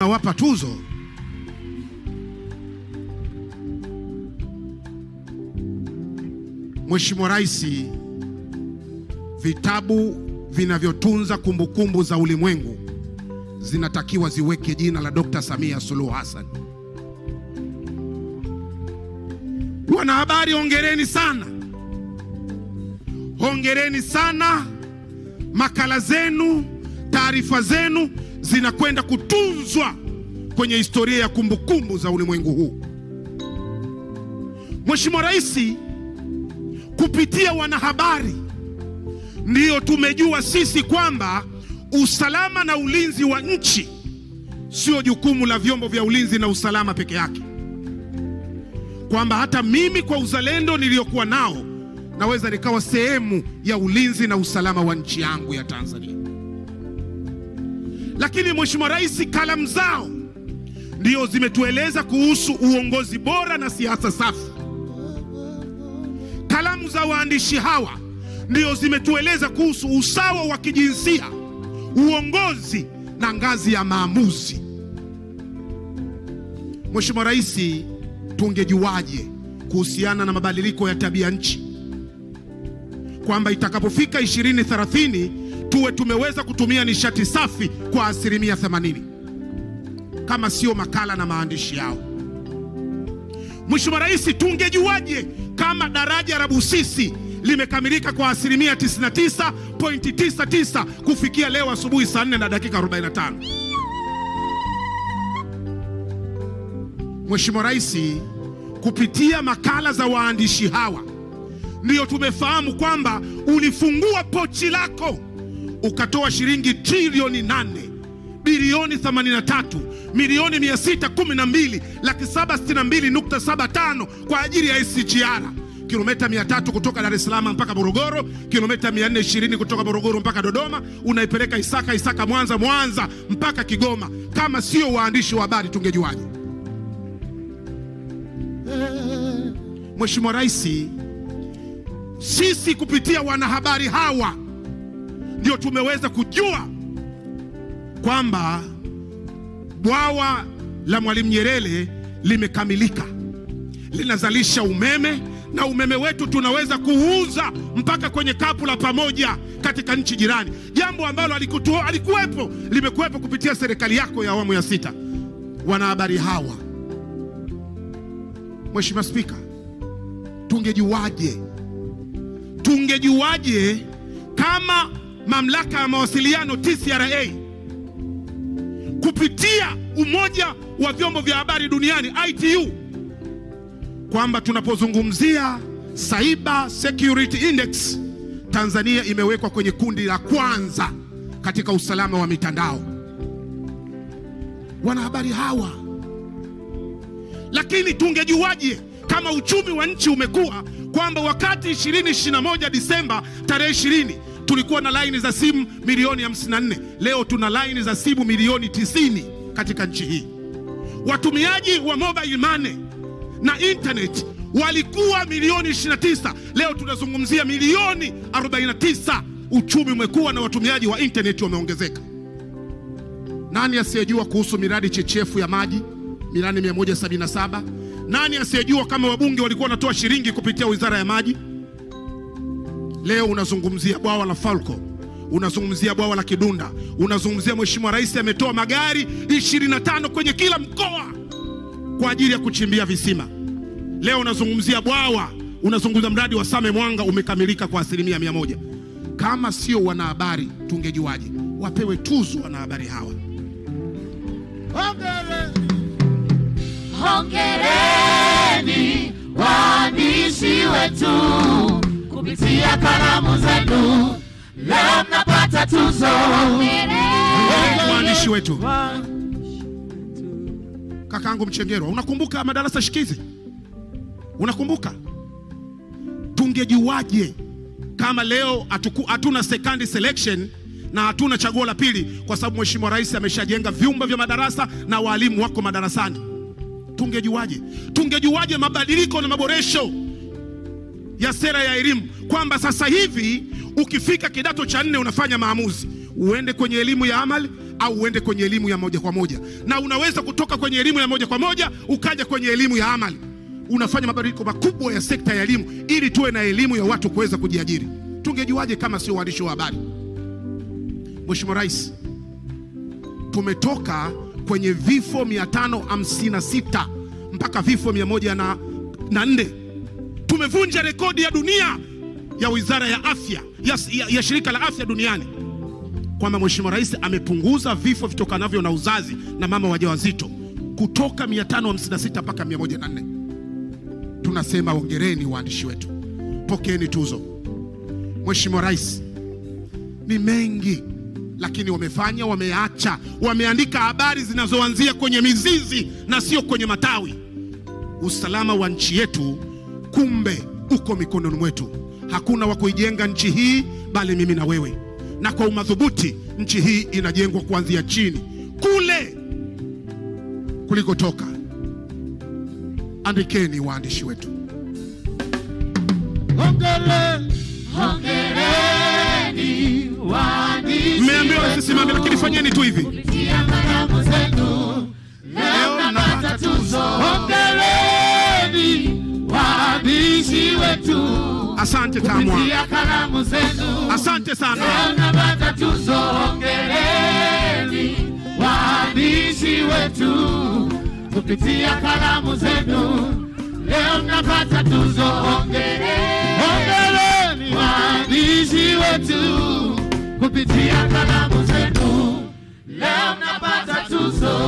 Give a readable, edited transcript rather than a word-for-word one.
akawapa tuzo. Mheshimiwa Rais, vitabu vinavyotunza kumbukumbu za ulimwengu zinatakiwa ziweke jina la Dr. Samia Suluhu Hassan. Wanahabari, hongereni sana. Hongereni sana. Makala zenu, taarifa zenu zinakwenda kutunzwa kwenye historia ya kumbukumbu za ulimwengu huu. Mheshimiwa Rais, kupitia wanahabari ndiyo tumejua sisi kwamba usalama na ulinzi wa nchi sio jukumu la vyombo vya ulinzi na usalama peke yake, kwamba hata mimi kwa uzalendo niliyokuwa nao naweza nikawa sehemu ya ulinzi na usalama wa nchi yangu ya Tanzania. Lakini Mheshimiwa Rais, kalamu zao ndio zimetueleza kuhusu uongozi bora na siasa safi. Kalamu za waandishi hawa ndio zimetueleza kuhusu usawa wa kijinsia, uongozi na ngazi ya maamuzi. Mheshimiwa Rais, tungejuaje kuhusiana na mabadiliko ya tabia nchi kwamba itakapofika 2030 tuwe tumeweza kutumia nishati safi kwa 80% kama sio makala na maandishi yao? Mheshimiwa Rais, tungejuaje kama daraja la Busisi limekamilika kwa 99.99% kufikia leo asubuhi saa 4 na dakika 45? Mheshimiwa Rais, kupitia makala za waandishi hawa ndio tumefahamu kwamba ulifungua pochi lako ukatoa shilingi trilioni 8 bilioni 83 milioni 612,762.75 kwa ajili ya SGR. Kilomita 300 kutoka Dar es Salaam mpaka Morogoro, kilomita 420 kutoka Morogoro mpaka Dodoma, unaipeleka Isaka Mwanza mpaka Kigoma. Kama sio waandishi wa habari tungejuaje? Mheshimiwa Rais, sisi kupitia wanahabari hawa ndio tumeweza kujua kwamba bwawa la Mwalimu Nyerere limekamilika, linazalisha umeme, na umeme wetu tunaweza kuuza mpaka kwenye kapu la pamoja katika nchi jirani, jambo ambalo limekuwepo kupitia serikali yako ya awamu ya 6. Wanahabari hawa, Mheshimiwa Spika, tungejuaje kama mamlaka ya mawasiliano TCRA kupitia umoja wa vyombo vya habari duniani ITU kwamba tunapozungumzia Cyber Security Index, Tanzania imewekwa kwenye kundi la kwanza katika usalama wa mitandao. Wanahabari hawa. Lakini tungejuaje kama uchumi wa nchi umekuwa kwamba wakati 2021 Disemba tarehe 20 tulikuwa na laini za simu milioni 54, leo tuna laini za simu milioni 90 katika nchi hii. Watumiaji wa mobile money na internet walikuwa milioni 29, leo tunazungumzia milioni 49. Uchumi umekuwa na watumiaji wa internet wameongezeka. Nani asiyejua kuhusu miradi chechefu ya maji milioni 177? Nani asiyejua kama wabunge walikuwa wanatoa shilingi kupitia Wizara ya Maji? Leo unazungumzia bwawa la Falco, unazungumzia bwawa la Kidunda, unazungumzia Mheshimiwa Rais ametoa magari 25 kwenye kila mkoa kwa ajili ya kuchimbia visima. Leo unazungumzia bwawa, unazungumzia mradi wa Same Mwanga umekamilika kwa 100%. Kama sio wanahabari tungejuaje? Wapewe tuzo wanahabari hawa. Hongereni waandishi wetu, kupitia kalamu zenu leo mnapata tuzo. Waandishi wetu. Kakaangu Mchengerwa, unakumbuka madarasa shikizi? Unakumbuka? Tungejuaje kama leo hatuna second selection na hatuna chaguo la pili, kwa sababu Mheshimiwa Rais ameshajenga vyumba vya madarasa na walimu wako madarasani? Tungejuaje? Tungejuaje mabadiliko na maboresho ya sera ya elimu, kwamba sasa hivi ukifika kidato cha 4 unafanya maamuzi, uende kwenye elimu ya amali au uende kwenye elimu ya moja kwa moja. Na unaweza kutoka kwenye elimu ya moja kwa moja ukaja kwenye elimu ya amali. Unafanya mabadiliko makubwa ya sekta ya elimu ili tuwe na elimu ya watu kuweza kujiajiri. Tungejuaje kama sio waandishi wa habari? Mheshimiwa Rais, tumetoka kwenye vifo 556 mpaka vifo 104. Tumevunja rekodi ya dunia ya Wizara ya Afya ya Shirika la Afya Duniani, kwamba Mheshimiwa Rais amepunguza vifo vitokanavyo na uzazi na mama wajawazito kutoka 556 mpaka 104. Tunasema hongereni waandishi wetu, pokeeni tuzo. Mheshimiwa Rais, ni mengi lakini wamefanya, wameacha, wameandika habari zinazoanzia kwenye mizizi na sio kwenye matawi. Usalama wa nchi yetu kumbe uko mikononi mwetu. Hakuna wa kuijenga nchi hii bali mimi na wewe, na kwa umadhubuti nchi hii inajengwa kuanzia chini kule kulikotoka. Andikeni waandishi wetu. Hongereni waandishi. Mmeambiwa sisimame, lakini fanyeni tu hivi. Kupitia kalamu zenu leo mnapata tuzo. Hongereni waandishi wetu. Asante Tamwa. Kupitia kalamu zenu. Asante sana. Leo mnapata tuzo. Hongereni waandishi wetu. Kupitia kalamu zenu leo mnapata tuzo. Hongereni waandishi wetu. Kupitia kalamu zenu leo mnapata tuzo.